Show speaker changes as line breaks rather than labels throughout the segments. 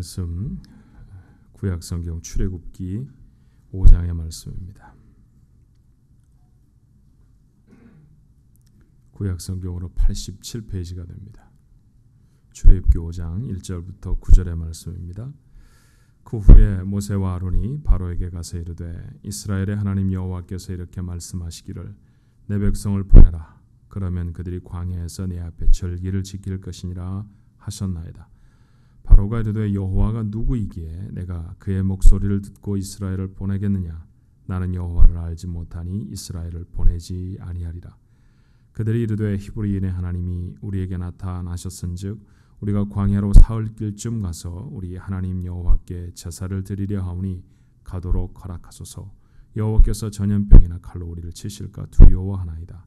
말씀 구약성경 출애굽기 5장의 말씀입니다. 구약성경으로 87페이지가 됩니다. 출애굽기 5장 1절부터 9절의 말씀입니다. 그 후에 모세와 아론이 바로에게 가서 이르되 이스라엘의 하나님 여호와께서 이렇게 말씀하시기를 내 백성을 보내라. 그러면 그들이 광야에서 내 앞에 절기를 지킬 것이니라 하셨나이다. 바로가 이르되 여호와가 누구이기에 내가 그의 목소리를 듣고 이스라엘을 보내겠느냐. 나는 여호와를 알지 못하니 이스라엘을 보내지 아니하리라. 그들이 이르되 히브리인의 하나님이 우리에게 나타나셨은즉 우리가 광야로 사흘길쯤 가서 우리 하나님 여호와께 제사를 드리려 하오니 가도록 허락하소서. 여호와께서 전염병이나 칼로 우리를 치실까 두려워하나이다.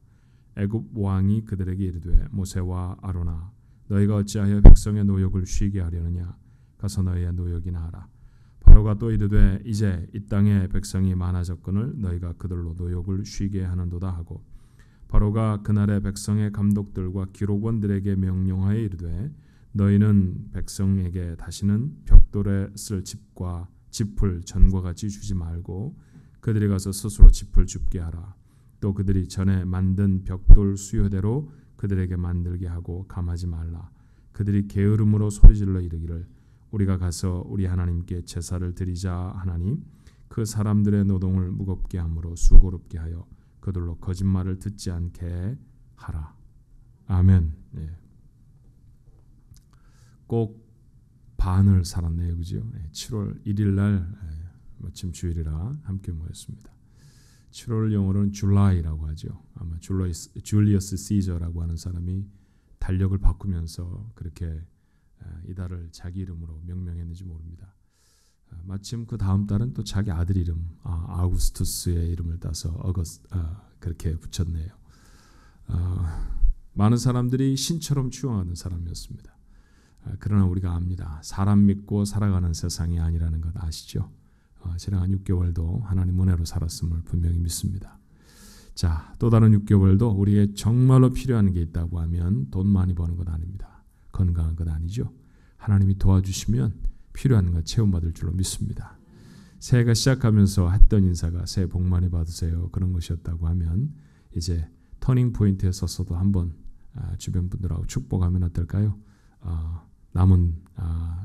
애굽 왕이 그들에게 이르되 모세와 아론아 너희가 어찌하여 백성의 노역을 쉬게 하려느냐. 가서 너희의 노역이나 하라. 바로가 또 이르되 이제 이 땅에 백성이 많아졌거늘 너희가 그들로 노역을 쉬게 하는도다 하고 바로가 그날의 백성의 감독들과 기록원들에게 명령하여 이르되 너희는 백성에게 다시는 벽돌에 쓸 짚과 짚을 전과 같이 주지 말고 그들이 가서 스스로 짚을 줍게 하라. 또 그들이 전에 만든 벽돌 수요대로 그들에게 만들게 하고 감하지 말라. 그들이 게으름으로 소리질러 이르기를 우리가 가서 우리 하나님께 제사를 드리자 하나니 그 사람들의 노동을 무겁게 함으로 수고롭게 하여 그들로 거짓말을 듣지 않게 하라. 아멘. 예. 꼭 반을 살았네요, 그죠? 7월 1일 날 마침 주일이라 함께 모였습니다. 7월 영어로는 줄라이라고 하죠. 아마 줄리어스 시저라고 하는 사람이 달력을 바꾸면서 그렇게 이달을 자기 이름으로 명명했는지 모릅니다. 마침 그 다음 달은 또 자기 아들 이름 아우구스투스의 이름을 따서 그렇게 붙였네요. 많은 사람들이 신처럼 추앙하는 사람이었습니다. 그러나 우리가 압니다. 사람 믿고 살아가는 세상이 아니라는 것 아시죠? 지난 한 6개월도 하나님 은혜로 살았음을 분명히 믿습니다. 자, 또 다른 6개월도 우리에게 정말로 필요한 게 있다고 하면 돈 많이 버는 것 아닙니다. 건강한 것 아니죠. 하나님이 도와주시면 필요한 것 체험받을 줄로 믿습니다. 새해가 시작하면서 했던 인사가 새해 복 많이 받으세요. 그런 것이었다고 하면 이제 터닝 포인트에 섰어도 한번 주변 분들하고 축복하면 어떨까요? 남은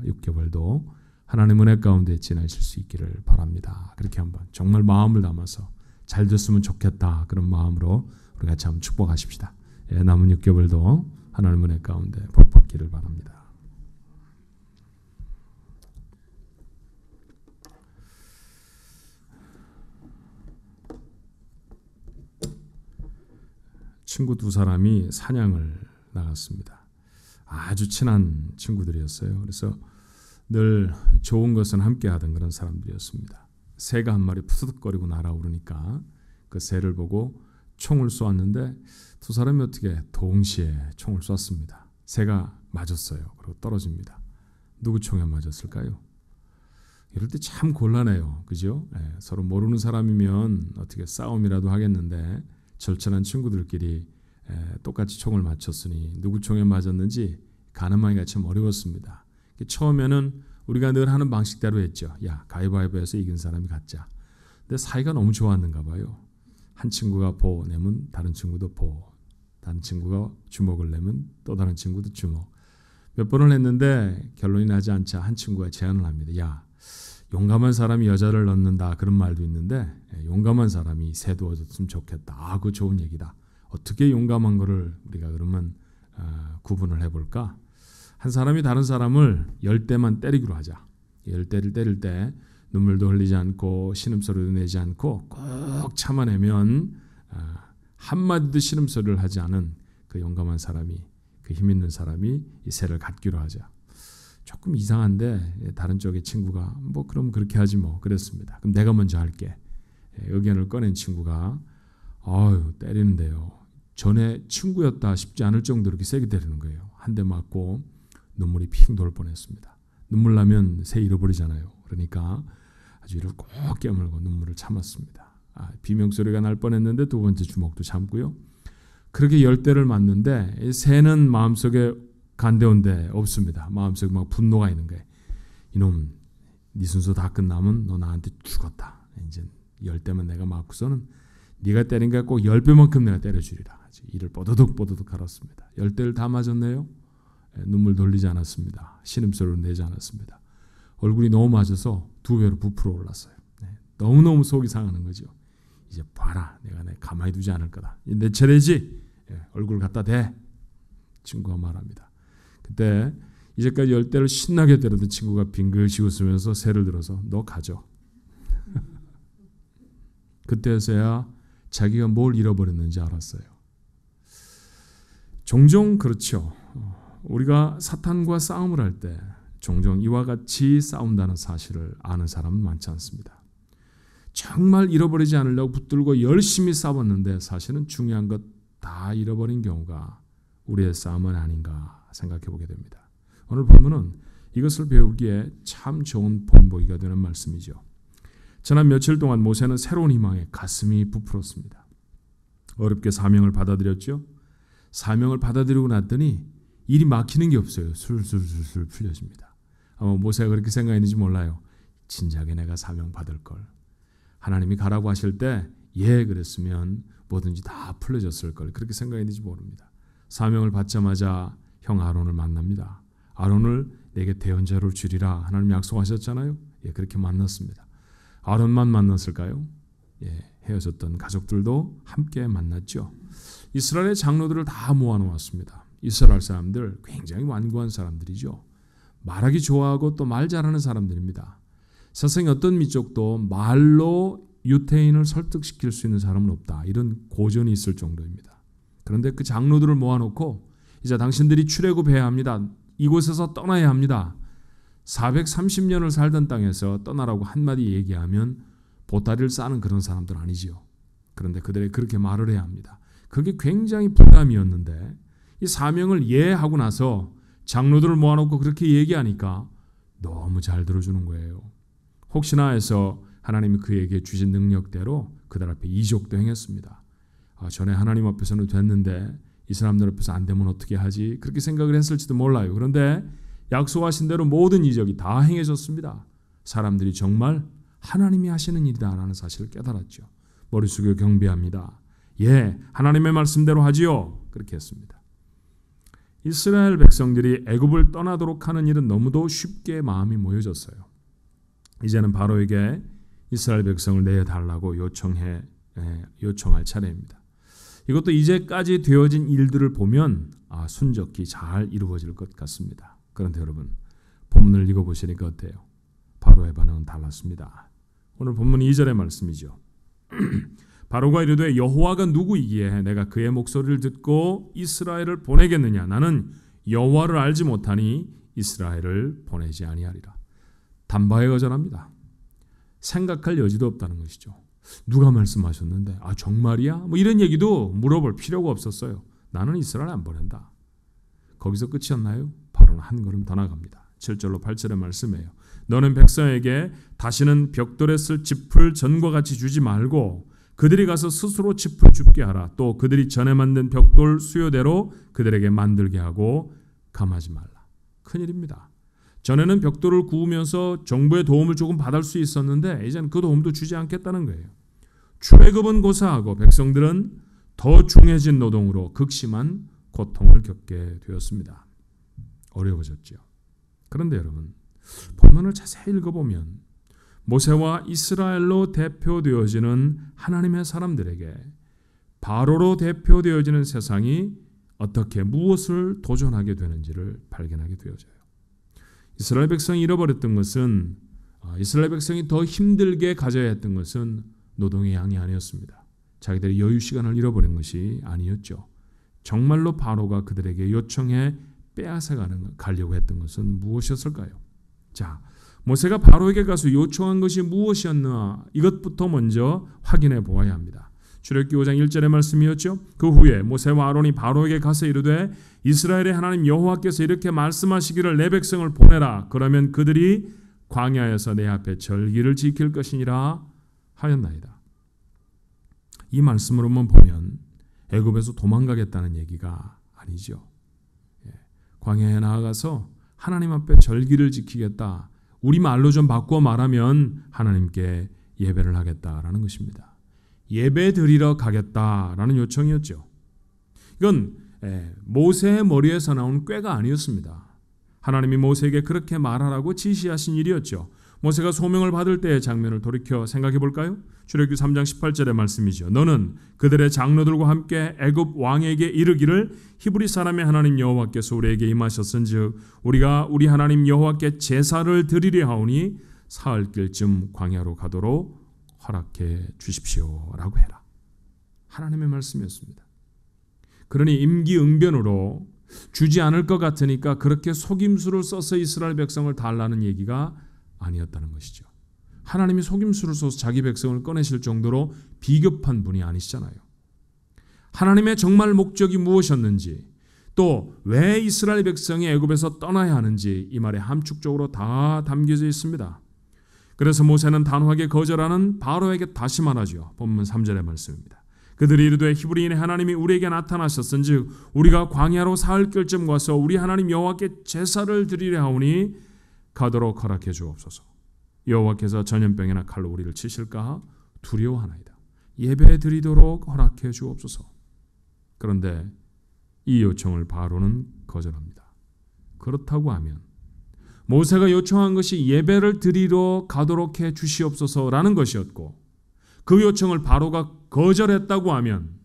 6개월도 하나님 은혜 가운데 지나실 수 있기를 바랍니다. 그렇게 한번 정말 마음을 담아서 잘 됐으면 좋겠다 그런 마음으로 우리 같이 한번 축복하십시다. 남은 6개월도 하나님 은혜 가운데 복 받기를 바랍니다. 친구 두 사람이 사냥을 나갔습니다. 아주 친한 친구들이었어요. 그래서 늘 좋은 것은 함께 하던 그런 사람들이었습니다. 새가 한 마리 푸드득거리고 날아오르니까 그 새를 보고 총을 쏘았는데 두 사람이 어떻게 동시에 총을 쐈습니다. 새가 맞았어요. 그리고 떨어집니다. 누구 총에 맞았을까요? 이럴 때 참 곤란해요. 그죠? 서로 모르는 사람이면 어떻게 싸움이라도 하겠는데 절친한 친구들끼리 똑같이 총을 맞췄으니 누구 총에 맞았는지 가늠하기가 참 어려웠습니다. 처음에는 우리가 늘 하는 방식대로 했죠. 야, 가위바위보해서 이긴 사람이 갖자. 근데 사이가 너무 좋았는가 봐요. 한 친구가 보 내면 다른 친구도 보. 다른 친구가 주먹을 내면 또 다른 친구도 주먹. 몇 번을 했는데 결론이 나지 않자 한 친구가 제안을 합니다. 야, 용감한 사람이 여자를 넣는다 그런 말도 있는데 용감한 사람이 새도 얻었으면 좋겠다. 그거 좋은 얘기다. 어떻게 용감한 거를 우리가 그러면 구분을 해볼까? 한 사람이 다른 사람을 10대만 때리기로 하자. 10대를 때릴 때 눈물도 흘리지 않고 신음소리도 내지 않고 꼭 참아내면 한마디도 신음소리를 하지 않은 그 용감한 사람이 그 힘 있는 사람이 이 새를 갖기로 하자. 조금 이상한데 다른 쪽의 친구가 뭐 그럼 그렇게 하지 뭐 그랬습니다. 그럼 내가 먼저 할게. 의견을 꺼낸 친구가 때리는데요. 전에 친구였다 싶지 않을 정도로 이렇게 세게 때리는 거예요. 한 대 맞고 눈물이 핑 돌 뻔했습니다. 눈물 나면 새 잃어버리잖아요. 그러니까 아주 이를 꼭 깨물고 눈물을 참았습니다. 비명소리가 날 뻔했는데 두 번째 주먹도 참고요. 그렇게 10대를 맞는데 새는 마음속에 간대온데 없습니다. 마음속에 막 분노가 있는 거예요. 이놈 네 순서 다 끝나면 너 나한테 죽었다. 이제 10대만 내가 맞고서는 네가 때린 게 꼭 10배만큼 내가 때려주리라. 이를 뽀드득 갈았습니다. 10대를 다 맞았네요. 눈물 돌리지 않았습니다. 신음소리를 내지 않았습니다. 얼굴이 너무 맞아서 2배로 부풀어 올랐어요. 너무너무 속이 상하는 거죠. 이제 봐라, 내가 가만히 두지 않을 거다. 내 차례지. 얼굴 갖다 대. 친구가 말합니다. 그때 이제까지 10대를 신나게 때리던 친구가 빙긋이 웃으면서 새를 들어서 너 가져. 그때서야 자기가 뭘 잃어버렸는지 알았어요. 종종 그렇죠. 우리가 사탄과 싸움을 할 때 종종 이와 같이 싸운다는 사실을 아는 사람은 많지 않습니다. 정말 잃어버리지 않으려고 붙들고 열심히 싸웠는데 사실은 중요한 것 다 잃어버린 경우가 우리의 싸움은 아닌가 생각해 보게 됩니다. 오늘 본문은 이것을 배우기에 참 좋은 본보기가 되는 말씀이죠. 지난 며칠 동안 모세는 새로운 희망에 가슴이 부풀었습니다. 어렵게 사명을 받아들였죠. 사명을 받아들이고 났더니 일이 막히는 게 없어요. 술술술술 풀려집니다. 아마 모세가 그렇게 생각했는지 몰라요. 진작에 내가 사명 받을 걸. 하나님이 가라고 하실 때 예 그랬으면 뭐든지 다 풀려졌을 걸. 그렇게 생각했는지 모릅니다. 사명을 받자마자 형 아론을 만납니다. 아론을 내게 대언자로 주리라 하나님 약속하셨잖아요. 예, 그렇게 만났습니다. 아론만 만났을까요? 예, 헤어졌던 가족들도 함께 만났죠. 이스라엘의 장로들을 다 모아놓았습니다. 이스라엘 사람들 굉장히 완고한 사람들이죠. 말하기 좋아하고 또 말 잘하는 사람들입니다. 세상에 어떤 민족도 말로 유태인을 설득시킬 수 있는 사람은 없다. 이런 고전이 있을 정도입니다. 그런데 그 장로들을 모아놓고 이제 당신들이 출애굽해야 합니다. 이곳에서 떠나야 합니다. 430년을 살던 땅에서 떠나라고 한마디 얘기하면 보따리를 싸는 그런 사람들 아니지요. 그런데 그들이 그렇게 말을 해야 합니다. 그게 굉장히 부담이었는데 이 사명을 예하고 나서 장로들을 모아놓고 그렇게 얘기하니까 너무 잘 들어주는 거예요. 혹시나 해서 하나님이 그에게 주신 능력대로 그들 앞에 이적도 행했습니다. 전에 하나님 앞에서는 됐는데 이 사람들 앞에서 안 되면 어떻게 하지? 그렇게 생각을 했을지도 몰라요. 그런데 약속하신 대로 모든 이적이 다 행해졌습니다. 사람들이 정말 하나님이 하시는 일이다라는 사실을 깨달았죠. 머리 숙여 경배합니다. 예, 하나님의 말씀대로 하지요. 그렇게 했습니다. 이스라엘 백성들이 애굽을 떠나도록 하는 일은 너무도 쉽게 마음이 모여졌어요. 이제는 바로에게 이스라엘 백성을 내달라고 요청할 차례입니다. 이것도 이제까지 되어진 일들을 보면 순적히 잘 이루어질 것 같습니다. 그런데 여러분 본문을 읽어보시니까 어때요? 바로의 반응은 달랐습니다. 오늘 본문 2절의 말씀이죠. 바로가 이르되 여호와가 누구이기에 내가 그의 목소리를 듣고 이스라엘을 보내겠느냐? 나는 여호와를 알지 못하니 이스라엘을 보내지 아니하리라. 단박에 거절합니다. 생각할 여지도 없다는 것이죠. 누가 말씀하셨는데 정말이야? 뭐 이런 얘기도 물어볼 필요가 없었어요. 나는 이스라엘 안 보낸다. 거기서 끝이었나요? 바로는 한 걸음 더 나갑니다. 7절로 8절의 말씀이에요. 너는 백성에게 다시는 벽돌에 쓸 짚을 전과 같이 주지 말고 그들이 가서 스스로 짚을 줍게 하라. 또 그들이 전에 만든 벽돌 수요대로 그들에게 만들게 하고 감하지 말라. 큰일입니다. 전에는 벽돌을 구우면서 정부의 도움을 조금 받을 수 있었는데 이제는 그 도움도 주지 않겠다는 거예요. 출애굽은 고사하고 백성들은 더 중해진 노동으로 극심한 고통을 겪게 되었습니다. 어려워졌죠. 그런데 여러분 본문을 자세히 읽어보면 모세와 이스라엘로 대표되어지는 하나님의 사람들에게 바로로 대표되어지는 세상이 어떻게 무엇을 도전하게 되는지를 발견하게 되어져요. 이스라엘 백성이 잃어버렸던 것은 이스라엘 백성이 더 힘들게 가져야 했던 것은 노동의 양이 아니었습니다. 자기들의 여유 시간을 잃어버린 것이 아니었죠. 정말로 바로가 그들에게 요청해 빼앗아 가려고 했던 것은 무엇이었을까요? 자, 모세가 바로에게 가서 요청한 것이 무엇이었나 이것부터 먼저 확인해 보아야 합니다. 출애굽기 5장 1절의 말씀이었죠. 그 후에 모세와 아론이 바로에게 가서 이르되 이스라엘의 하나님 여호와께서 이렇게 말씀하시기를 내 백성을 보내라. 그러면 그들이 광야에서 내 앞에 절기를 지킬 것이니라 하였나이다. 이 말씀으로만 보면 애굽에서 도망가겠다는 얘기가 아니죠. 광야에 나아가서 하나님 앞에 절기를 지키겠다. 우리 말로 좀 바꾸어 말하면 하나님께 예배를 하겠다라는 것입니다. 예배 드리러 가겠다라는 요청이었죠. 이건 모세의 머리에서 나온 꾀가 아니었습니다. 하나님이 모세에게 그렇게 말하라고 지시하신 일이었죠. 모세가 소명을 받을 때의 장면을 돌이켜 생각해 볼까요? 출애굽기 3장 18절의 말씀이죠. 너는 그들의 장로들과 함께 애굽 왕에게 이르기를 히브리 사람의 하나님 여호와께서 우리에게 임하셨은즉 우리가 우리 하나님 여호와께 제사를 드리려 하오니 사흘길쯤 광야로 가도록 허락해 주십시오라고 해라. 하나님의 말씀이었습니다. 그러니 임기응변으로 주지 않을 것 같으니까 그렇게 속임수를 써서 이스라엘 백성을 달라는 얘기가 아니었다는 것이죠. 하나님이 속임수를 써서 자기 백성을 꺼내실 정도로 비겁한 분이 아니시잖아요. 하나님의 정말 목적이 무엇이었는지, 또 왜 이스라엘 백성이 애굽에서 떠나야 하는지 이 말에 함축적으로 다 담겨져 있습니다. 그래서 모세는 단호하게 거절하는 바로에게 다시 말하죠. 본문 3절의 말씀입니다. 그들이 이르되 히브리인의 하나님이 우리에게 나타나셨은즉 우리가 광야로 사흘길쯤 가서 우리 하나님 여호와께 제사를 드리려 하오니 가도록 허락해 주옵소서. 여호와께서 전염병이나 칼로 우리를 치실까 두려워하나이다. 예배 드리도록 허락해 주옵소서. 그런데 이 요청을 바로는 거절합니다. 그렇다고 하면 모세가 요청한 것이 예배를 드리러 가도록 해 주시옵소서라는 것이었고, 그 요청을 바로가 거절했다고 하면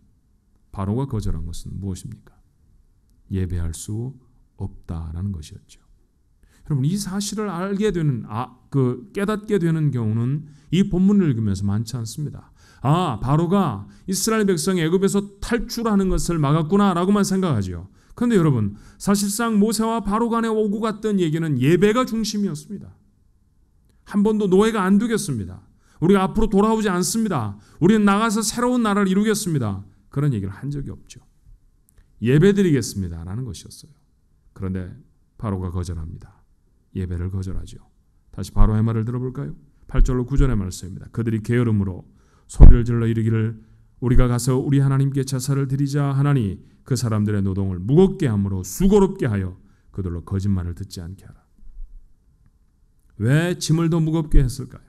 바로가 거절한 것은 무엇입니까? 예배할 수 없다라는 것이었죠. 여러분, 이 사실을 알게 되는 깨닫게 되는 경우는 이 본문을 읽으면서 많지 않습니다. 바로가 이스라엘 백성이 애굽에서 탈출하는 것을 막았구나라고만 생각하지요. 그런데 여러분, 사실상 모세와 바로 간에 오고 갔던 얘기는 예배가 중심이었습니다. 한 번도 노예가 안 되겠습니다. 우리가 앞으로 돌아오지 않습니다. 우리는 나가서 새로운 나라를 이루겠습니다. 그런 얘기를 한 적이 없죠. 예배드리겠습니다라는 것이었어요. 그런데 바로가 거절합니다. 예배를 거절하죠. 다시 바로의 말을 들어볼까요? 8절로 9절의 말씀입니다. 그들이 게으름으로 소리를 질러 이르기를 우리가 가서 우리 하나님께 제사를 드리자 하나니 그 사람들의 노동을 무겁게 함으로 수고롭게 하여 그들로 거짓말을 듣지 않게 하라. 왜 짐을 더 무겁게 했을까요?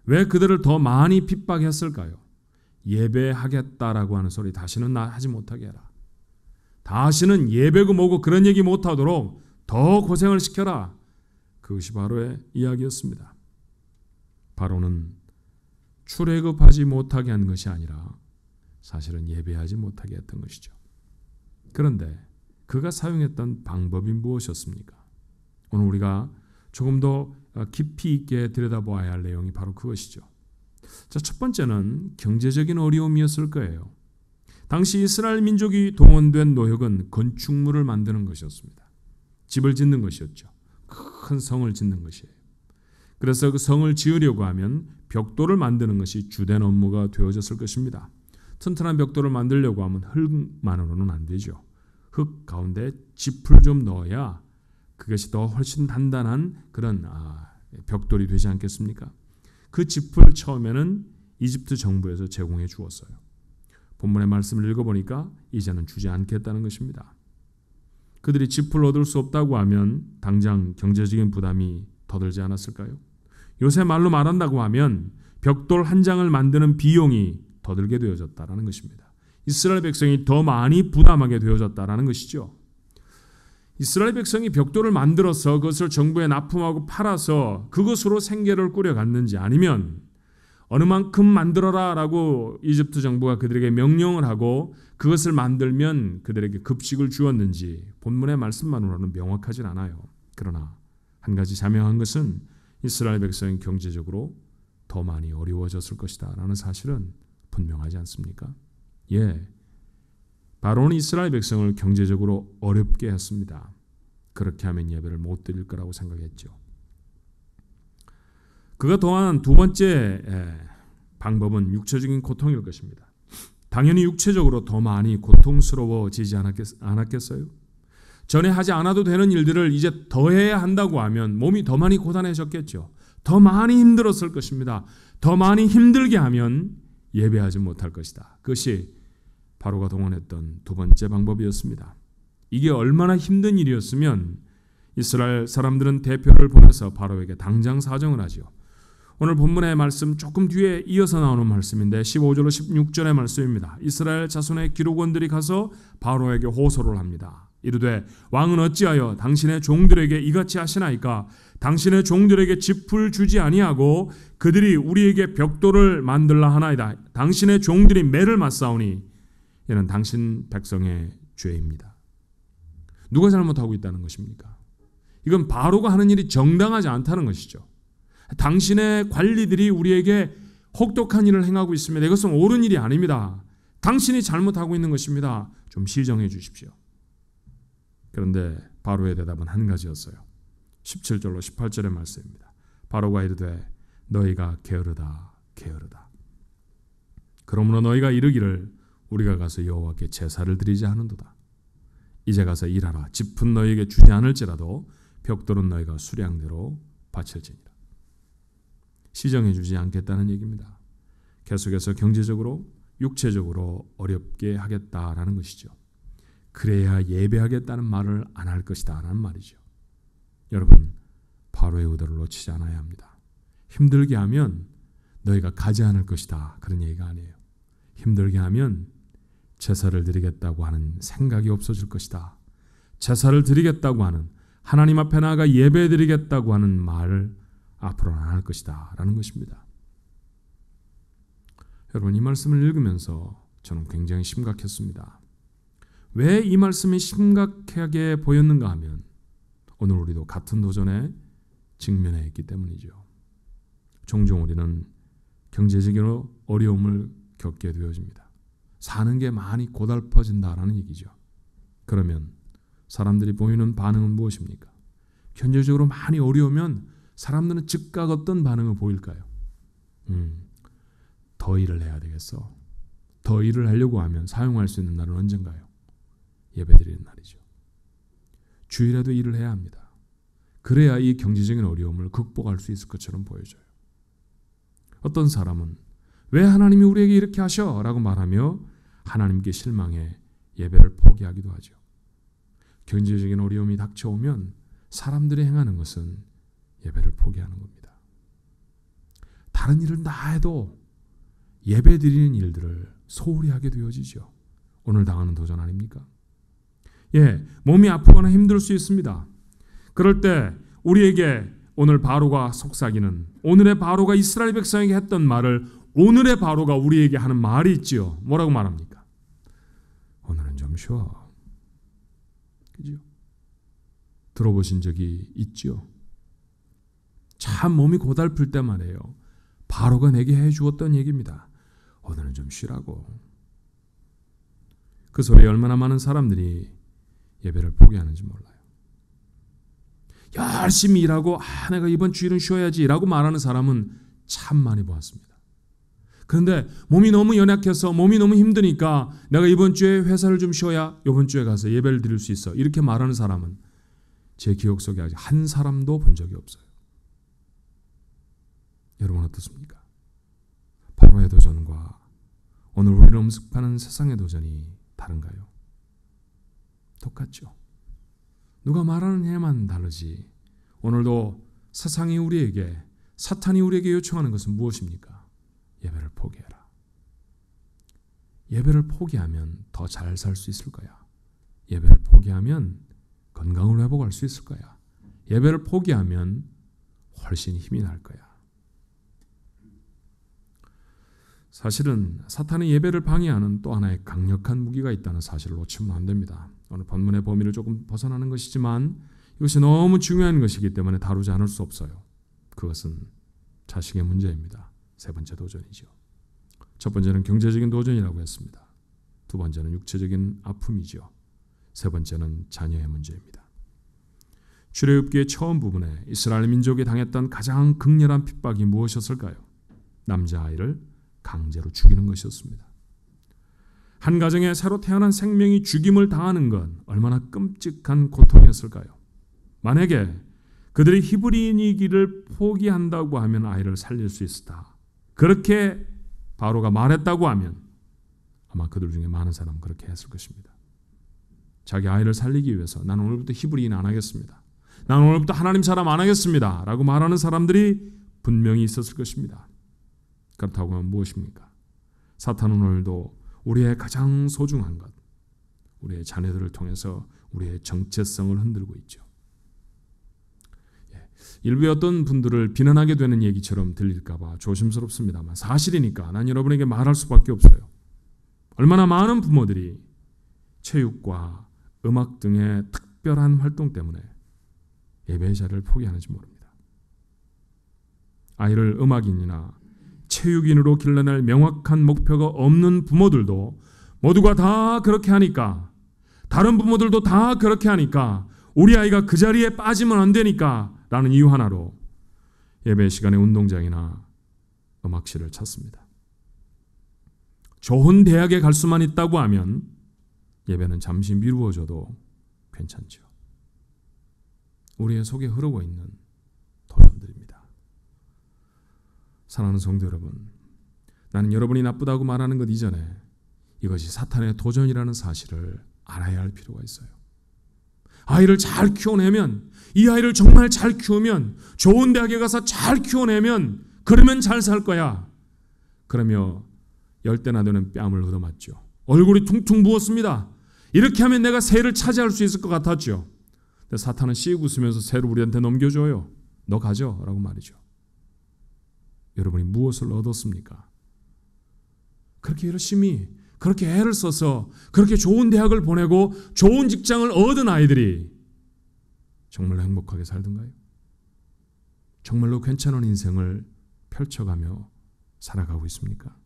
왜 그들을 더 많이 핍박했을까요? 예배하겠다라고 하는 소리 다시는 하지 못하게 해라. 다시는 예배고 뭐고 그런 얘기 못하도록 더 고생을 시켜라. 그것이 바로의 이야기였습니다. 바로는 출애굽하지 못하게 한 것이 아니라 사실은 예배하지 못하게 했던 것이죠. 그런데 그가 사용했던 방법이 무엇이었습니까? 오늘 우리가 조금 더 깊이 있게 들여다보아야 할 내용이 바로 그것이죠. 자, 첫 번째는 경제적인 어려움이었을 거예요. 당시 이스라엘 민족이 동원된 노역은 건축물을 만드는 것이었습니다. 집을 짓는 것이었죠. 큰 성을 짓는 것이에요. 그래서 그 성을 지으려고 하면 벽돌을 만드는 것이 주된 업무가 되어졌을 것입니다. 튼튼한 벽돌을 만들려고 하면 흙만으로는 안 되죠. 흙 가운데 짚을 좀 넣어야 그것이 더 훨씬 단단한 그런 벽돌이 되지 않겠습니까? 그 짚을 처음에는 이집트 정부에서 제공해 주었어요. 본문의 말씀을 읽어보니까 이제는 주지 않겠다는 것입니다. 그들이 짚을 얻을 수 없다고 하면 당장 경제적인 부담이 더 들지 않았을까요? 요새 말로 말한다고 하면 벽돌 한 장을 만드는 비용이 더 들게 되어졌다는 것입니다. 이스라엘 백성이 더 많이 부담하게 되어졌다는 것이죠. 이스라엘 백성이 벽돌을 만들어서 그것을 정부에 납품하고 팔아서 그것으로 생계를 꾸려갔는지, 아니면 어느 만큼 만들어라 라고 이집트 정부가 그들에게 명령을 하고 그것을 만들면 그들에게 급식을 주었는지 본문의 말씀만으로는 명확하진 않아요. 그러나 한 가지 자명한 것은 이스라엘 백성이 경제적으로 더 많이 어려워졌을 것이다 라는 사실은 분명하지 않습니까? 바로는 이스라엘 백성을 경제적으로 어렵게 했습니다. 그렇게 하면 예배를 못 드릴 거라고 생각했죠. 그가 더한 두 번째 방법은 육체적인 고통일 것입니다. 당연히 육체적으로 더 많이 고통스러워지지 않았겠어요? 전에 하지 않아도 되는 일들을 이제 더 해야 한다고 하면 몸이 더 많이 고단해졌겠죠. 더 많이 힘들었을 것입니다. 더 많이 힘들게 하면 예배하지 못할 것이다. 그것이 바로가 동원했던 두 번째 방법이었습니다. 이게 얼마나 힘든 일이었으면 이스라엘 사람들은 대표를 보내서 바로에게 당장 사정을 하지요. 오늘 본문의 말씀 조금 뒤에 이어서 나오는 말씀인데 15절로 16절의 말씀입니다. 이스라엘 자손의 기록원들이 가서 바로에게 호소를 합니다. 이르되 왕은 어찌하여 당신의 종들에게 이같이 하시나이까? 당신의 종들에게 짚을 주지 아니하고 그들이 우리에게 벽돌을 만들라 하나이다. 당신의 종들이 매를 맞사오니 이는 당신 백성의 죄입니다. 누가 잘못하고 있다는 것입니까? 이건 바로가 하는 일이 정당하지 않다는 것이죠. 당신의 관리들이 우리에게 혹독한 일을 행하고 있습니다. 이것은 옳은 일이 아닙니다. 당신이 잘못하고 있는 것입니다. 좀 시정해 주십시오. 그런데 바로의 대답은 한 가지였어요. 17절로 18절의 말씀입니다. 바로가 이르되 너희가 게으르다 게으르다. 그러므로 너희가 이르기를 우리가 가서 여호와께 제사를 드리지 하는도다. 이제 가서 일하라. 짚은 너희에게 주지 않을지라도 벽돌은 너희가 수량대로 바칠지니라. 시정해 주지 않겠다는 얘기입니다. 계속해서 경제적으로 육체적으로 어렵게 하겠다라는 것이죠. 그래야 예배하겠다는 말을 안 할 것이다 라는 말이죠. 여러분, 바로의 의도를 놓치지 않아야 합니다. 힘들게 하면 너희가 가지 않을 것이다 그런 얘기가 아니에요. 힘들게 하면 제사를 드리겠다고 하는 생각이 없어질 것이다. 제사를 드리겠다고 하는, 하나님 앞에 나아가 예배 드리겠다고 하는 말을 앞으로는 안 할 것이다 라는 것입니다. 여러분, 이 말씀을 읽으면서 저는 굉장히 심각했습니다. 왜 이 말씀이 심각하게 보였는가 하면 오늘 우리도 같은 도전에 직면해 있기 때문이죠. 종종 우리는 경제적인 어려움을 겪게 되어집니다. 사는 게 많이 고달퍼진다라는 얘기죠. 그러면 사람들이 보이는 반응은 무엇입니까? 경제적으로 많이 어려우면 사람들은 즉각 어떤 반응을 보일까요? 더 일을 해야 되겠어. 더 일을 하려고 하면 사용할 수 있는 날은 언젠가요? 예배드리는 날이죠. 주일에도 일을 해야 합니다. 그래야 이 경제적인 어려움을 극복할 수 있을 것처럼 보여져요. 어떤 사람은 왜 하나님이 우리에게 이렇게 하셔? 라고 말하며 하나님께 실망해 예배를 포기하기도 하죠. 경제적인 어려움이 닥쳐오면 사람들이 행하는 것은 예배를 포기하는 겁니다. 다른 일을 다 해도 예배 드리는 일들을 소홀히 하게 되어지죠. 오늘 당하는 도전 아닙니까? 몸이 아프거나 힘들 수 있습니다. 그럴 때 우리에게 오늘 바로가 속삭이는, 오늘의 바로가 이스라엘 백성에게 했던 말을 오늘의 바로가 우리에게 하는 말이 있지요. 뭐라고 말합니까? 오늘은 좀 쉬어. 그죠? 들어보신 적이 있죠? 참 몸이 고달플 때 말이에요. 바로가 내게 해주었던 얘기입니다. 오늘은 좀 쉬라고. 그 소리에 얼마나 많은 사람들이 예배를 포기하는지 몰라요. 열심히 일하고 내가 이번 주일은 쉬어야지 라고 말하는 사람은 참 많이 보았습니다. 그런데 몸이 너무 연약해서 몸이 너무 힘드니까 내가 이번 주에 회사를 좀 쉬어야 이번 주에 가서 예배를 드릴 수 있어 이렇게 말하는 사람은 제 기억 속에 아직 한 사람도 본 적이 없어요. 여러분 어떻습니까? 바로의 도전과 오늘 우리를 음습하는 세상의 도전이 다른가요? 똑같죠. 누가 말하는 해만 다르지. 오늘도 세상이 우리에게, 사탄이 우리에게 요청하는 것은 무엇입니까? 예배를 포기해라. 예배를 포기하면 더 잘 살 수 있을 거야. 예배를 포기하면 건강을 회복할 수 있을 거야. 예배를 포기하면 훨씬 힘이 날 거야. 사실은 사탄의 예배를 방해하는 또 하나의 강력한 무기가 있다는 사실을 놓치면 안 됩니다. 오늘 본문의 범위를 조금 벗어나는 것이지만 이것이 너무 중요한 것이기 때문에 다루지 않을 수 없어요. 그것은 자식의 문제입니다. 세 번째 도전이죠. 첫 번째는 경제적인 도전이라고 했습니다. 두 번째는 육체적인 아픔이죠. 세 번째는 자녀의 문제입니다. 출애굽기의 처음 부분에 이스라엘 민족이 당했던 가장 극렬한 핍박이 무엇이었을까요? 남자아이를 강제로 죽이는 것이었습니다. 한 가정에 새로 태어난 생명이 죽임을 당하는 건 얼마나 끔찍한 고통이었을까요? 만약에 그들이 히브리인이기를 포기한다고 하면 아이를 살릴 수 있었다. 그렇게 바로가 말했다고 하면 아마 그들 중에 많은 사람은 그렇게 했을 것입니다. 자기 아이를 살리기 위해서 나는 오늘부터 히브리인 안 하겠습니다. 나는 오늘부터 하나님 사람 안 하겠습니다 라고 말하는 사람들이 분명히 있었을 것입니다. 그렇다고 하면 무엇입니까? 사탄은 오늘도 우리의 가장 소중한 것, 우리의 자녀들을 통해서 우리의 정체성을 흔들고 있죠. 일부의 어떤 분들을 비난하게 되는 얘기처럼 들릴까 봐 조심스럽습니다만 사실이니까 난 여러분에게 말할 수밖에 없어요. 얼마나 많은 부모들이 체육과 음악 등의 특별한 활동 때문에 예배의 자리를 포기하는지 모릅니다. 아이를 음악인이나 체육인으로 길러낼 명확한 목표가 없는 부모들도 모두가 다 그렇게 하니까, 다른 부모들도 다 그렇게 하니까, 우리 아이가 그 자리에 빠지면 안 되니까 라는 이유 하나로 예배 시간에 운동장이나 음악실을 찾습니다. 좋은 대학에 갈 수만 있다고 하면 예배는 잠시 미루어져도 괜찮죠. 우리의 속에 흐르고 있는 도전들입니다. 사랑하는 성도 여러분, 나는 여러분이 나쁘다고 말하는 것 이전에 이것이 사탄의 도전이라는 사실을 알아야 할 필요가 있어요. 아이를 잘 키워내면, 이 아이를 정말 잘 키우면, 좋은 대학에 가서 잘 키워내면 그러면 잘 살 거야. 그러며 열대나 되는 뺨을 얻어맞죠. 얼굴이 퉁퉁 부었습니다. 이렇게 하면 내가 새를 차지할 수 있을 것 같았죠. 근데 사탄은 씩 웃으면서 새를 우리한테 넘겨줘요. 너 가져 라고 말이죠. 여러분이 무엇을 얻었습니까? 그렇게 열심히, 그렇게 애를 써서 그렇게 좋은 대학을 보내고 좋은 직장을 얻은 아이들이 정말로 행복하게 살던가요? 정말로 괜찮은 인생을 펼쳐가며 살아가고 있습니까?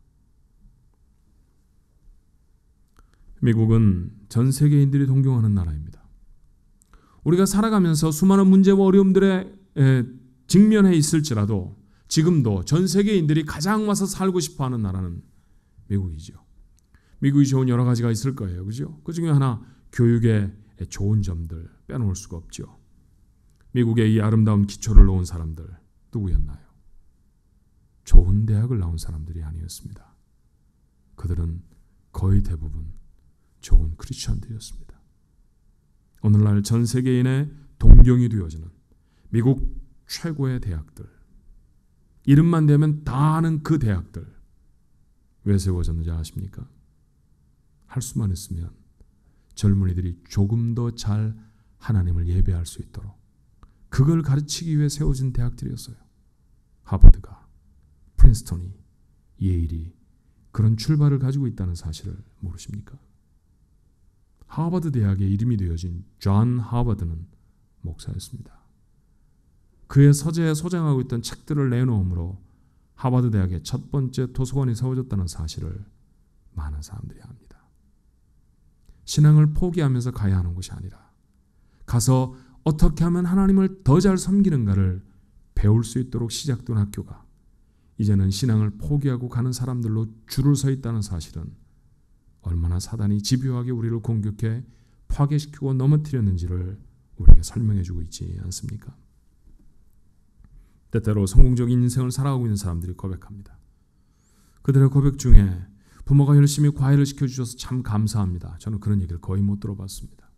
미국은 전 세계인들이 동경하는 나라입니다. 우리가 살아가면서 수많은 문제와 어려움들에 직면해 있을지라도 지금도 전 세계인들이 가장 와서 살고 싶어하는 나라는 미국이죠. 미국이 좋은 여러 가지가 있을 거예요. 그죠? 그 중에 하나, 교육의 좋은 점들 빼놓을 수가 없죠. 미국의 이 아름다운 기초를 놓은 사람들 누구였나요? 좋은 대학을 나온 사람들이 아니었습니다. 그들은 거의 대부분 좋은 크리스천들이었습니다. 오늘날 전 세계인의 동경이 되어지는 미국 최고의 대학들, 이름만 대면 다 아는 그 대학들, 왜 세워졌는지 아십니까? 할 수만 있으면 젊은이들이 조금 더 잘 하나님을 예배할 수 있도록 그걸 가르치기 위해 세워진 대학들이었어요. 하버드가, 프린스턴이, 예일이 그런 출발을 가지고 있다는 사실을 모르십니까? 하버드 대학의 이름이 되어진 존 하버드는 목사였습니다. 그의 서재에 소장하고 있던 책들을 내놓음으로 하버드 대학의 첫 번째 도서관이 세워졌다는 사실을 많은 사람들이 압니다. 신앙을 포기하면서 가야 하는 곳이 아니라 가서 어떻게 하면 하나님을 더 잘 섬기는가를 배울 수 있도록 시작된 학교가 이제는 신앙을 포기하고 가는 사람들로 줄을 서 있다는 사실은 얼마나 사단이 집요하게 우리를 공격해 파괴시키고 넘어뜨렸는지를 우리에게 설명해주고 있지 않습니까? 때때로 성공적인 인생을 살아가고 있는 사람들이 고백합니다. 그들의 고백 중에 부모가 열심히 과외를 시켜주셔서 참 감사합니다. 저는 그런 얘기를 거의 못 들어봤습니다.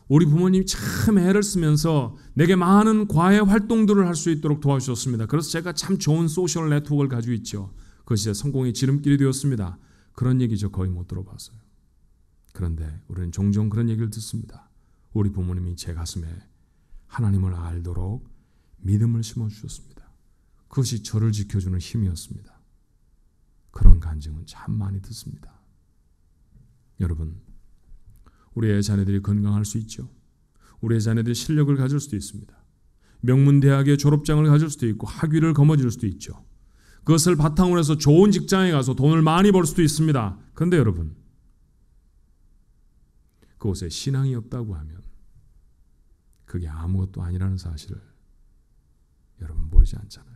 우리 부모님이 참 애를 쓰면서 내게 많은 과외 활동들을 할 수 있도록 도와주셨습니다. 그래서 제가 참 좋은 소셜 네트워크를 가지고 있죠. 그것이 제 성공의 지름길이 되었습니다. 그런 얘기 저 거의 못 들어봤어요. 그런데 우리는 종종 그런 얘기를 듣습니다. 우리 부모님이 제 가슴에 하나님을 알도록 믿음을 심어주셨습니다. 그것이 저를 지켜주는 힘이었습니다. 그런 간증은 참 많이 듣습니다. 여러분, 우리의 자녀들이 건강할 수 있죠. 우리의 자녀들이 실력을 가질 수도 있습니다. 명문대학의 졸업장을 가질 수도 있고 학위를 거머쥘 수도 있죠. 그것을 바탕으로 해서 좋은 직장에 가서 돈을 많이 벌 수도 있습니다. 그런데 여러분, 그곳에 신앙이 없다고 하면 그게 아무것도 아니라는 사실을 여러분 모르지 않잖아요.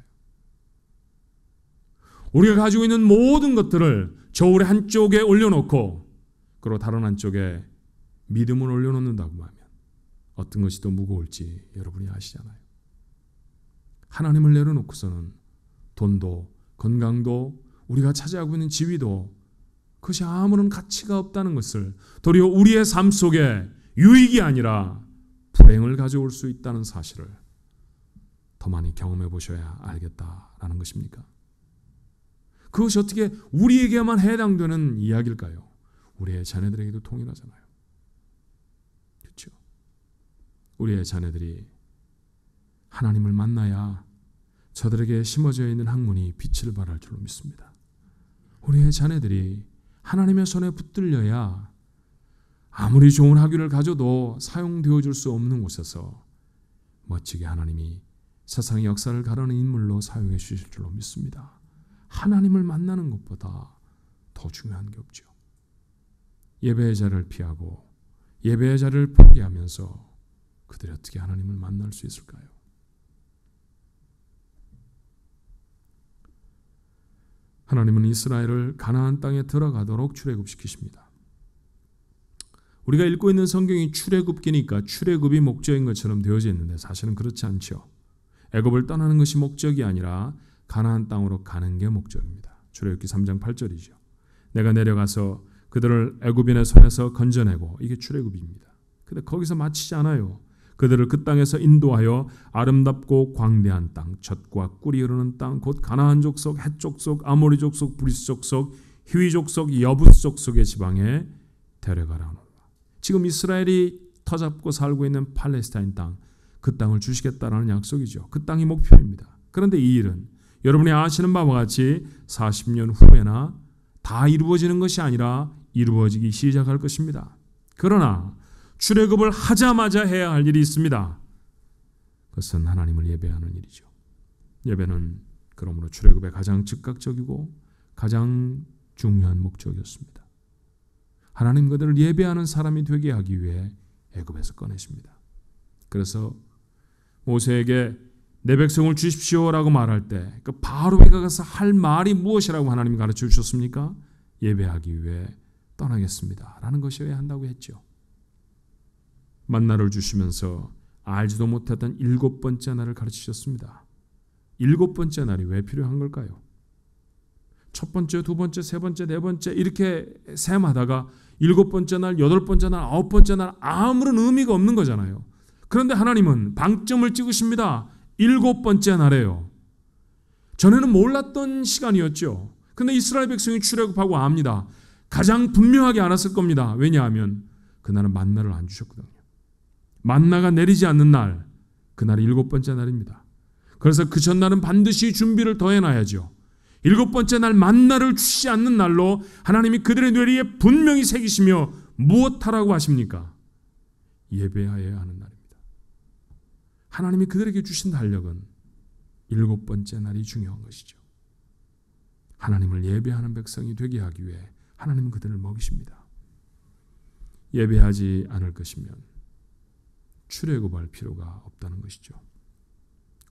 우리가 가지고 있는 모든 것들을 저울의 한쪽에 올려놓고 그리고 다른 한쪽에 믿음을 올려놓는다고 하면 어떤 것이 더 무거울지 여러분이 아시잖아요. 하나님을 내려놓고서는 돈도 건강도 우리가 차지하고 있는 지위도 그것이 아무런 가치가 없다는 것을, 도리어 우리의 삶 속에 유익이 아니라 불행을 가져올 수 있다는 사실을 더 많이 경험해 보셔야 알겠다라는 것입니까? 그것이 어떻게 우리에게만 해당되는 이야기일까요? 우리의 자녀들에게도 동일하잖아요. 그렇죠? 우리의 자녀들이 하나님을 만나야 저들에게 심어져 있는 학문이 빛을 발할 줄로 믿습니다. 우리의 자녀들이 하나님의 손에 붙들려야 아무리 좋은 학위를 가져도 사용되어줄 수 없는 곳에서 멋지게 하나님이 세상의 역사를 가르는 인물로 사용해 주실 줄로 믿습니다. 하나님을 만나는 것보다 더 중요한 게 없죠. 예배의 자리를 피하고 예배의 자리를 포기하면서 그들이 어떻게 하나님을 만날 수 있을까요? 하나님은 이스라엘을 가나안 땅에 들어가도록 출애굽시키십니다. 우리가 읽고 있는 성경이 출애굽기니까 출애굽이 목적인 것처럼 되어져 있는데 사실은 그렇지 않죠. 애굽을 떠나는 것이 목적이 아니라 가나안 땅으로 가는 게 목적입니다. 출애굽기 3장 8절이죠. 내가 내려가서 그들을 애굽인의 손에서 건져내고, 이게 출애굽입니다. 근데 거기서 마치지 않아요. 그들을 그 땅에서 인도하여 아름답고 광대한 땅, 젖과 꿀이 흐르는 땅, 곧 가나안 족속, 헷 족속, 아모리 족속, 브리스 족속, 히위 족속, 여부스 족속의 지방에 데려가라 하노라. 지금 이스라엘이 터잡고 살고 있는 팔레스타인 땅, 그 땅을 주시겠다라는 약속이죠. 그 땅이 목표입니다. 그런데 이 일은 여러분이 아시는 바와 같이 40년 후에나 다 이루어지는 것이 아니라 이루어지기 시작할 것입니다. 그러나 출애굽을 하자마자 해야 할 일이 있습니다. 그것은 하나님을 예배하는 일이죠. 예배는 그러므로 출애굽의 가장 즉각적이고 가장 중요한 목적이었습니다. 하나님 그들을 예배하는 사람이 되게 하기 위해 애굽에서 꺼내십니다. 그래서 모세에게 내 백성을 주십시오라고 말할 때 그 바로에 가서 할 말이 무엇이라고 하나님이 가르쳐 주셨습니까? 예배하기 위해 떠나겠습니다 라는 것이어야 한다고 했죠. 만나를 주시면서 알지도 못했던 7번째 날을 가르치셨습니다. 7번째 날이 왜 필요한 걸까요? 첫 번째, 두 번째, 세 번째, 네 번째 이렇게 셈하다가 7번째 날, 8번째 날, 9번째 날 아무런 의미가 없는 거잖아요. 그런데 하나님은 방점을 찍으십니다. 7번째 날에요. 전에는 몰랐던 시간이었죠. 그런데 이스라엘 백성이 출애굽하고 압니다. 가장 분명하게 알았을 겁니다. 왜냐하면 그날은 만나를 안 주셨거든요. 만나가 내리지 않는 날, 그날이 7번째 날입니다. 그래서 그 전날은 반드시 준비를 더 해놔야죠. 7번째 날 만나를 주시지 않는 날로 하나님이 그들의 뇌리에 분명히 새기시며 무엇하라고 하십니까? 예배하여야 하는 날입니다. 하나님이 그들에게 주신 달력은 7번째 날이 중요한 것이죠. 하나님을 예배하는 백성이 되게 하기 위해 하나님은 그들을 먹이십니다. 예배하지 않을 것이면 출애굽할 필요가 없다는 것이죠.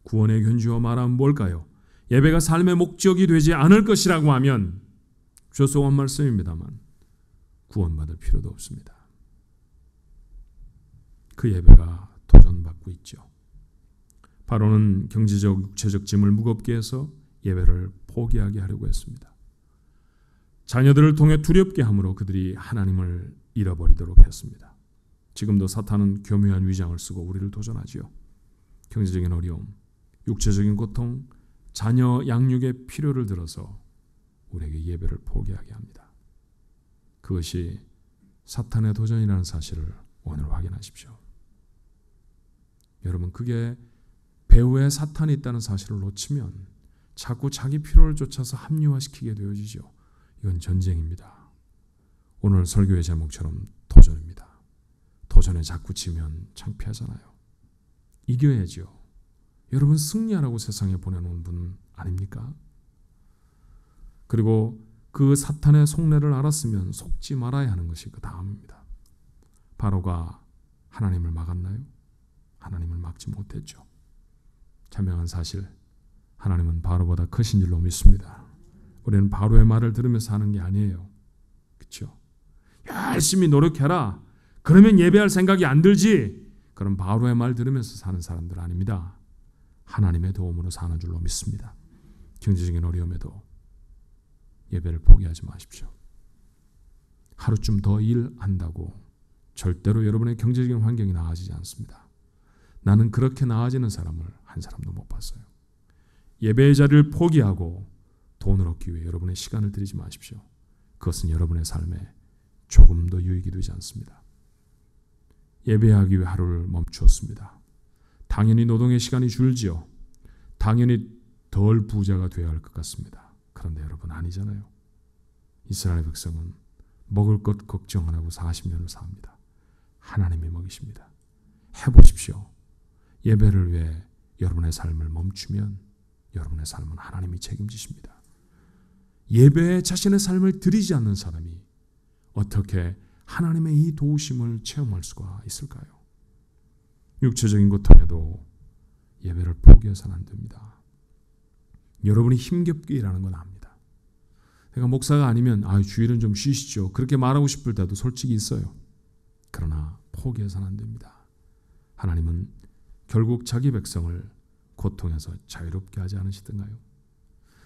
구원의 견주어 말하면 뭘까요? 예배가 삶의 목적이 되지 않을 것이라고 하면 죄송한 말씀입니다만 구원받을 필요도 없습니다. 그 예배가 도전받고 있죠. 바로는 경제적, 육체적 짐을 무겁게 해서 예배를 포기하게 하려고 했습니다. 자녀들을 통해 두렵게 함으로 그들이 하나님을 잃어버리도록 했습니다. 지금도 사탄은 교묘한 위장을 쓰고 우리를 도전하지요. 경제적인 어려움, 육체적인 고통, 자녀 양육의 필요를 들어서 우리에게 예배를 포기하게 합니다. 그것이 사탄의 도전이라는 사실을 오늘 확인하십시오. 여러분, 그게 배후에 사탄이 있다는 사실을 놓치면 자꾸 자기 필요를 쫓아서 합리화시키게 되어지죠. 이건 전쟁입니다. 오늘 설교의 제목처럼 도전입니다. 도전에 자꾸 지면 창피하잖아요. 이겨야죠. 여러분, 승리하라고 세상에 보내놓은 분 아닙니까? 그리고 그 사탄의 속내를 알았으면 속지 말아야 하는 것이 그 다음입니다. 바로가 하나님을 막았나요? 하나님을 막지 못했죠. 자명한 사실, 하나님은 바로보다 크신 줄로 믿습니다. 우리는 바로의 말을 들으면서 하는 게 아니에요. 그렇죠? 열심히 노력해라. 그러면 예배할 생각이 안 들지. 그럼 바로의 말 들으면서 사는 사람들 아닙니다. 하나님의 도움으로 사는 줄로 믿습니다. 경제적인 어려움에도 예배를 포기하지 마십시오. 하루쯤 더 일한다고 절대로 여러분의 경제적인 환경이 나아지지 않습니다. 나는 그렇게 나아지는 사람을 한 사람도 못 봤어요. 예배의 자리를 포기하고 돈을 얻기 위해 여러분의 시간을 들이지 마십시오. 그것은 여러분의 삶에 조금도 유익이 되지 않습니다. 예배하기 위해 하루를 멈추었습니다. 당연히 노동의 시간이 줄지요. 당연히 덜 부자가 되어야 할 것 같습니다. 그런데 여러분 아니잖아요. 이스라엘 백성은 먹을 것 걱정 안 하고 40년을 삽니다. 하나님이 먹이십니다. 해보십시오. 예배를 위해 여러분의 삶을 멈추면 여러분의 삶은 하나님이 책임지십니다. 예배에 자신의 삶을 드리지 않는 사람이 어떻게 하나님의 이 도우심을 체험할 수가 있을까요? 육체적인 고통에도 예배를 포기해서는 안 됩니다. 여러분이 힘겹게 일하는 건 압니다. 내가 목사가 아니면 주일은 좀 쉬시죠. 그렇게 말하고 싶을 때도 솔직히 있어요. 그러나 포기해서는 안 됩니다. 하나님은 결국 자기 백성을 고통에서 자유롭게 하지 않으시던가요?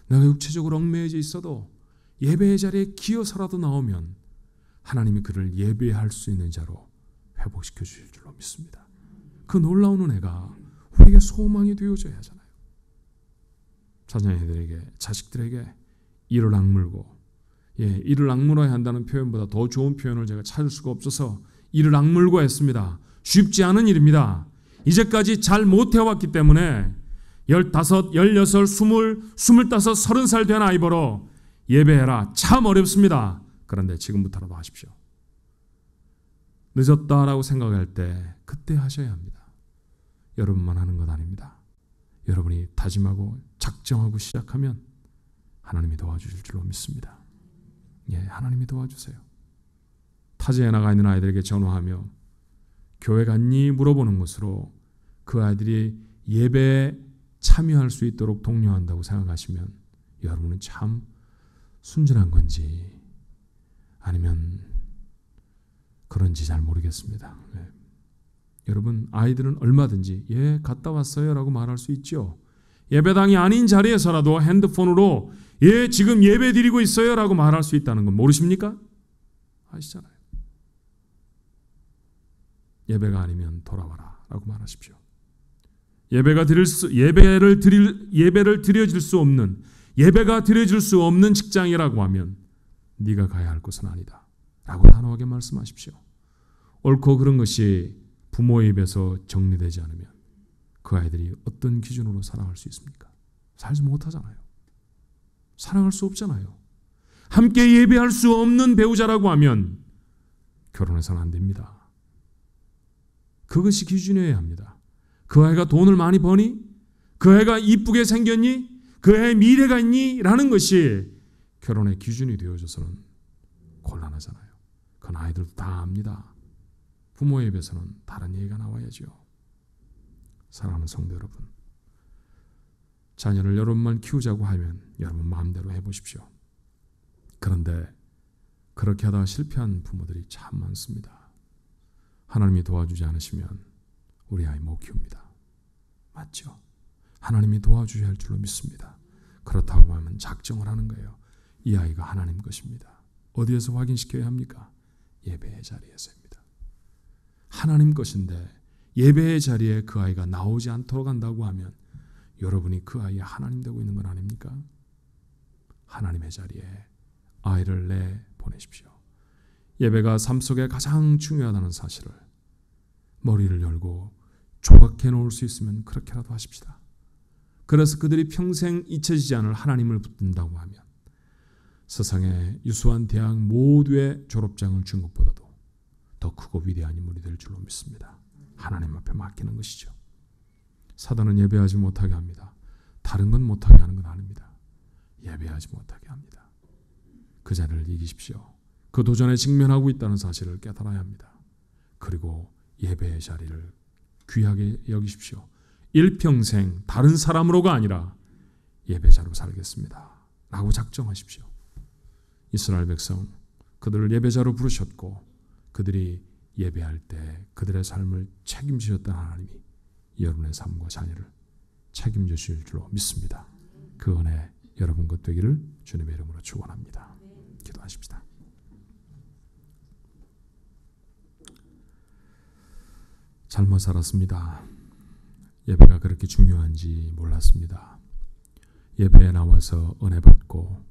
내가 육체적으로 얽매여져 있어도 예배의 자리에 기어서라도 나오면 하나님이 그를 예배할 수 있는 자로 회복시켜 주실 줄로 믿습니다. 그 놀라운 은혜가 우리에게 소망이 되어져야 하잖아요. 자녀들에게, 자식들에게 이를 악물고, 이를 악물어야 한다는 표현보다 더 좋은 표현을 제가 찾을 수가 없어서 이를 악물고 했습니다. 쉽지 않은 일입니다. 이제까지 잘 못해왔기 때문에 15, 16, 20, 25, 30살 된 아이 보러 예배해라. 참 어렵습니다. 그런데 지금부터라도 하십시오. 늦었다라고 생각할 때 그때 하셔야 합니다. 여러분만 하는 것 아닙니다. 여러분이 다짐하고 작정하고 시작하면 하나님이 도와주실 줄로 믿습니다. 하나님이 도와주세요. 타지에 나가 있는 아이들에게 전화하며 교회 갔니? 물어보는 것으로 그 아이들이 예배에 참여할 수 있도록 독려한다고 생각하시면 여러분은 참 순진한 건지 아니면 그런지 잘 모르겠습니다. 여러분 아이들은 얼마든지 갔다 왔어요 라고 말할 수 있죠. 예배당이 아닌 자리에서라도 핸드폰으로 지금 예배 드리고 있어요 라고 말할 수 있다는 건 모르십니까? 아시잖아요. 예배가 아니면 돌아와라 라고 말하십시오. 예배가 드려질 수 없는, 예배가 드려질 수 없는 직장이라고 하면 네가 가야 할 곳은 아니다 라고 단호하게 말씀하십시오. 옳고 그른 것이 부모의 입에서 정리되지 않으면 그 아이들이 어떤 기준으로 살아갈 수 있습니까? 살지 못하잖아요. 사랑할 수 없잖아요. 함께 예배할 수 없는 배우자라고 하면 결혼해서는 안 됩니다. 그것이 기준이어야 합니다. 그 아이가 돈을 많이 버니? 그 아이가 이쁘게 생겼니? 그 아이의 미래가 있니? 라는 것이 결혼의 기준이 되어져서는 곤란하잖아요. 그건 아이들도 다 압니다. 부모의 입에서는 다른 얘기가 나와야죠. 사랑하는 성도 여러분, 자녀를 여러분만 키우자고 하면 여러분 마음대로 해보십시오. 그런데 그렇게 하다가 실패한 부모들이 참 많습니다. 하나님이 도와주지 않으시면 우리 아이 못 키웁니다. 맞죠? 하나님이 도와주셔야 할 줄로 믿습니다. 그렇다고 하면 작정을 하는 거예요. 이 아이가 하나님 것입니다. 어디에서 확인시켜야 합니까? 예배의 자리에서입니다. 하나님 것인데 예배의 자리에 그 아이가 나오지 않도록 한다고 하면 여러분이 그 아이의 하나님 되고 있는 건 아닙니까? 하나님의 자리에 아이를 내보내십시오. 예배가 삶 속에 가장 중요하다는 사실을 머리를 열고 조각해 놓을 수 있으면 그렇게라도 하십시다. 그래서 그들이 평생 잊혀지지 않을 하나님을 붙든다고 하면 세상의 유수한 대학 모두의 졸업장을 준 것보다도 더 크고 위대한 인물이 될 줄로 믿습니다. 하나님 앞에 맡기는 것이죠. 사단은 예배하지 못하게 합니다. 다른 건 못하게 하는 건 아닙니다. 예배하지 못하게 합니다. 그 자리를 이기십시오. 그 도전에 직면하고 있다는 사실을 깨달아야 합니다. 그리고 예배의 자리를 귀하게 여기십시오. 일평생 다른 사람으로가 아니라 예배자로 살겠습니다 라고 작정하십시오. 이스라엘 백성, 그들을 예배자로 부르셨고 그들이 예배할 때 그들의 삶을 책임지셨던 하나님이 여러분의 삶과 자녀를 책임져 주실 줄로 믿습니다. 그 은혜 여러분 것 되기를 주님의 이름으로 축원합니다. 기도하십시다. 잘못 살았습니다. 예배가 그렇게 중요한지 몰랐습니다. 예배에 나와서 은혜 받고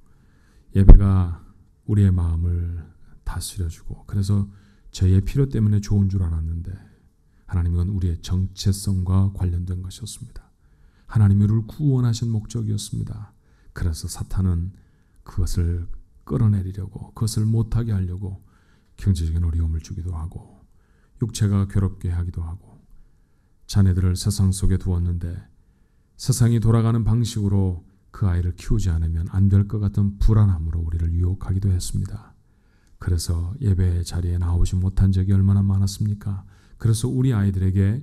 예배가 우리의 마음을 다스려주고 그래서 저의 필요 때문에 좋은 줄 알았는데 하나님은 우리의 정체성과 관련된 것이었습니다. 하나님이 우리를 구원하신 목적이었습니다. 그래서 사탄은 그것을 끌어내리려고 그것을 못하게 하려고 경제적인 어려움을 주기도 하고 육체가 괴롭게 하기도 하고 자녀들을 세상 속에 두었는데 세상이 돌아가는 방식으로 그 아이를 키우지 않으면 안 될 것 같은 불안함으로 우리를 유혹하기도 했습니다. 그래서 예배 자리에 나오지 못한 적이 얼마나 많았습니까? 그래서 우리 아이들에게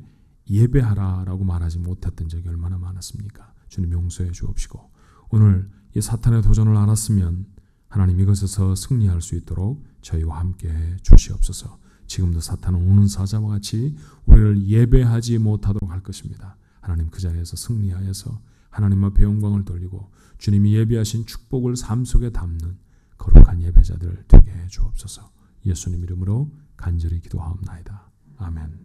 예배하라라고 말하지 못했던 적이 얼마나 많았습니까? 주님 용서해 주옵시고 오늘 이 사탄의 도전을 알았으면 하나님 이것에서 승리할 수 있도록 저희와 함께해 주시옵소서. 지금도 사탄은 우는 사자와 같이 우리를 예배하지 못하도록 할 것입니다. 하나님 그 자리에서 승리하여서 하나님 앞에 영광을 돌리고 주님이 예비하신 축복을 삶 속에 담는 거룩한 예배자들 되게 해 주옵소서. 예수님 이름으로 간절히 기도하옵나이다. 아멘.